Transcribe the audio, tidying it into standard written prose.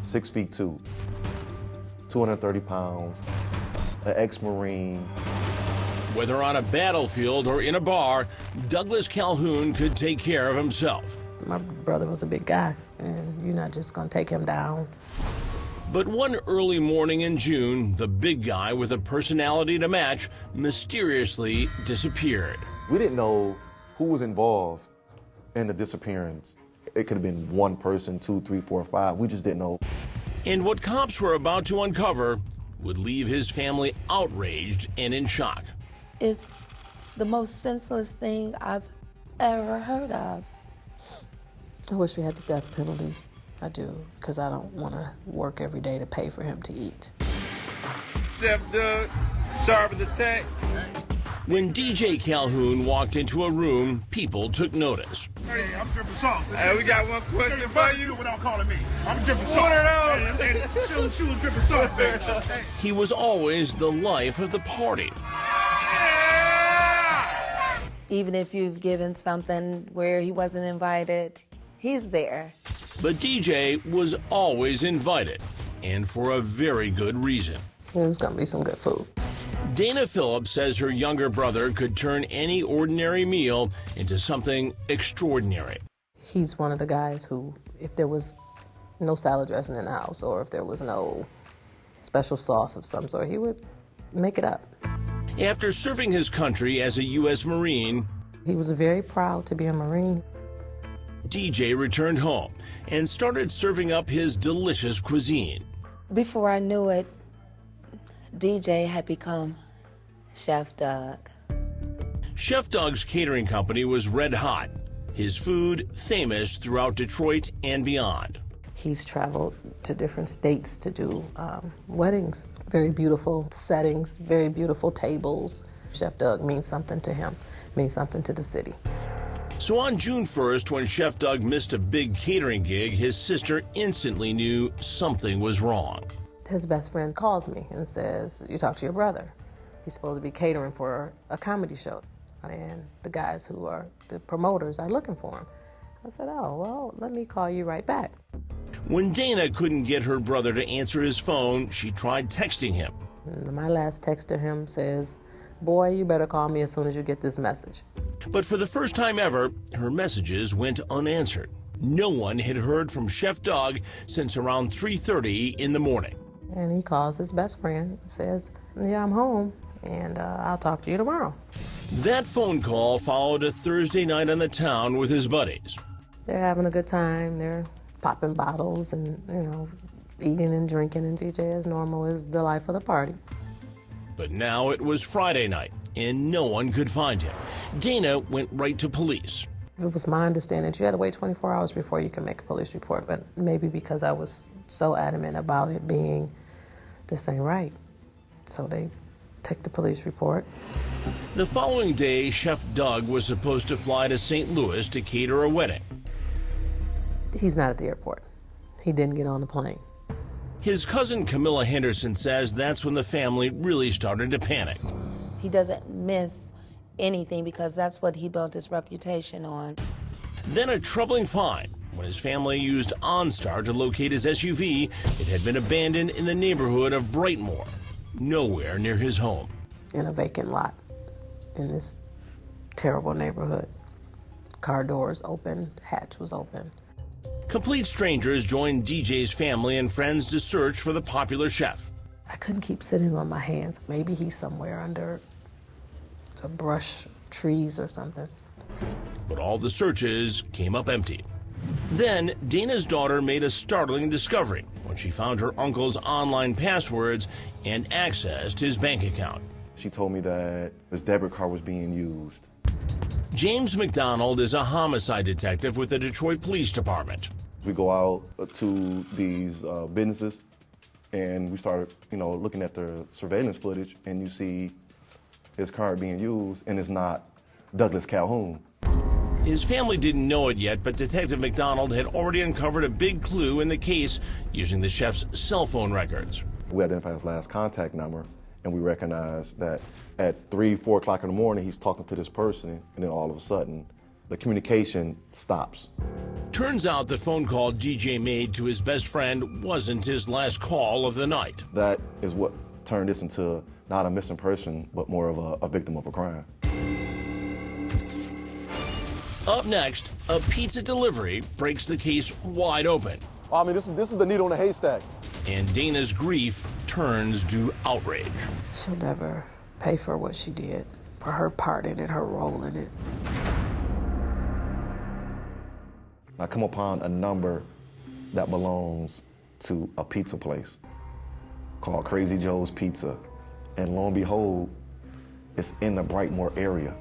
6'2", 230 pounds, an ex-Marine. Whether on a battlefield or in a bar, Douglas Calhoun could take care of himself. My brother was a big guy, and you're not just going to take him down. But one early morning in June, the big guy with a personality to match mysteriously disappeared. We didn't know who was involved in the disappearance. It could have been one person, 2, 3, 4, 5. We just didn't know. And what cops were about to uncover would leave his family outraged and in shock. It's the most senseless thing I've ever heard of. I wish we had the death penalty. I do, because I don't want to work every day to pay for him to eat. Chef Doug, sharp as the tack. When DJ Calhoun walked into a room, people took notice. Hey, I'm dripping sauce. Hey, we got one question for you. Without calling me, I'm dripping sauce. What are those? Hey, she was dripping sauce, baby. Hey. He was always the life of the party. Even if you've given something where he wasn't invited, he's there. But DJ was always invited, and for a very good reason. It was going to be some good food. Dana Phillips says her younger brother could turn any ordinary meal into something extraordinary. He's one of the guys who, if there was no salad dressing in the house or if there was no special sauce of some sort, he would make it up. After serving his country as a U.S. Marine, He was very proud to be a Marine. DJ returned home and started serving up his delicious cuisine. Before I knew it, DJ had become Chef Doug. Chef Doug's catering company was red hot. His food famous throughout Detroit and beyond. He's traveled to different states to do weddings, very beautiful settings, very beautiful tables. Chef Doug means something to him, means something to the city. So on June 1st, when Chef Doug missed a big catering gig, his sister instantly knew something was wrong. His best friend calls me and says, "You talk to your brother. He's supposed to be catering for a comedy show, and the guys who are the promoters are looking for him." I said, "Oh, well, let me call you right back." When Dana couldn't get her brother to answer his phone, she tried texting him. And my last text to him says, "Boy, you better call me as soon as you get this message." But for the first time ever, her messages went unanswered. No one had heard from Chef Doug since around 3:30 in the morning. And he calls his best friend and says, "Yeah, I'm home, and I'll talk to you tomorrow." That phone call followed a Thursday night on the town with his buddies. They're having a good time. They're popping bottles and, eating and drinking, and DJ, as normal, is the life of the party. But now it was Friday night, and no one could find him. Dana went right to police. It was my understanding that you had to wait 24 hours before you can make a police report, but maybe because I was so adamant about it being, this ain't right. So they took the police report. The following day, Chef Doug was supposed to fly to St. Louis to cater a wedding. He's not at the airport. He didn't get on the plane. His cousin Camilla Henderson says that's when the family really started to panic. He doesn't miss anything because that's what he built his reputation on. Then a troubling find when his family used OnStar to locate his SUV. It had been abandoned in the neighborhood of Brightmoor, nowhere near his home. In a vacant lot in this terrible neighborhood. Car doors open, hatch was open. Complete strangers joined DJ's family and friends to search for the popular chef. I couldn't keep sitting on my hands. Maybe he's somewhere under a brush of trees or something. But all the searches came up empty. Then Dana's daughter made a startling discovery when she found her uncle's online passwords and accessed his bank account. She told me that his debit card was being used. James McDonald is a homicide detective with the Detroit Police Department. We go out to these businesses and we started, looking at the surveillance footage, and you see his card being used, and it's not Douglas Calhoun. His family didn't know it yet, but Detective McDonald had already uncovered a big clue in the case using the chef's cell phone records. We identified his last contact number, and we recognized that at 3, 4 o'clock in the morning, he's talking to this person, and then all of a sudden, the communication stops. Turns out the phone call DJ made to his best friend wasn't his last call of the night. That is what turned this into not a missing person, but more of a victim of a crime. Up next, a pizza delivery breaks the case wide open, I mean, this is the needle in the haystack. and Dana's grief turns to outrage. She'll never pay for what she did, for her part in it, her role in it. I come upon a number that belongs to a pizza place called Crazy Joe's Pizza. And lo and behold, it's in the Brightmoor area.